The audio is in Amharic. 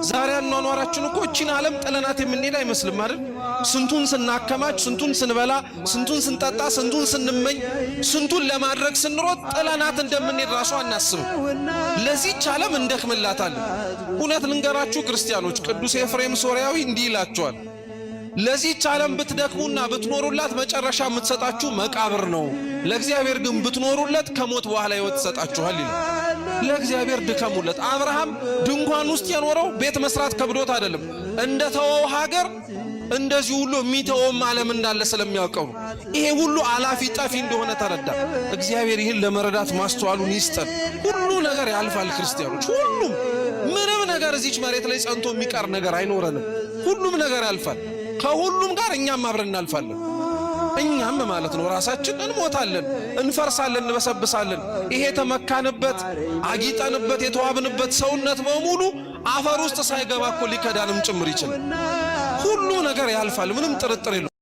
ዛሬ አኗኗራችን እኮ እቺን ዓለም ጥለናት የምንሄድ አይመስልም አይደል? ስንቱን ስናከማች፣ ስንቱን ስንበላ፣ ስንቱን ስንጠጣ፣ ስንቱን ስንመኝ፣ ስንቱን ለማድረግ ስንሮጥ ጥለናት እንደምንሄድ ራሱ አናስብም። ለዚህች ዓለም እንደክምላታለን። እውነት ልንገራችሁ ክርስቲያኖች፣ ቅዱስ ኤፍሬም ሶርያዊ እንዲህ ይላቸዋል፣ ለዚህች ዓለም ብትደክሙና ብትኖሩላት መጨረሻ የምትሰጣችሁ መቃብር ነው። ለእግዚአብሔር ግን ብትኖሩለት ከሞት በኋላ ሕይወት ይሰጣችኋል ይላል። ለእግዚአብሔር ድከሙለት። አብርሃም ድንኳን ውስጥ የኖረው ቤት መስራት ከብዶት አይደለም፣ እንደተወው ሀገር እንደዚህ ሁሉ የሚተወም ዓለም እንዳለ ስለሚያውቀው ይሄ ሁሉ አላፊ ጠፊ እንደሆነ ተረዳ። እግዚአብሔር ይህን ለመረዳት ማስተዋሉን ይስጠን። ሁሉ ነገር ያልፋል ክርስቲያኖች፣ ሁሉም ምንም ነገር እዚች መሬት ላይ ጸንቶ የሚቀር ነገር አይኖረንም። ሁሉም ነገር ያልፋል። ከሁሉም ጋር እኛም አብረን እናልፋለን። እኛም ማለት ነው ራሳችን እንሞታለን፣ እንፈርሳለን፣ እንበሰብሳለን። ይሄ ተመካንበት አጊጠንበት የተዋብንበት ሰውነት በሙሉ አፈር ውስጥ ሳይገባ እኮ ሊከዳንም ጭምር ይችላል። ሁሉ ነገር ያልፋል፣ ምንም ጥርጥር የለውም።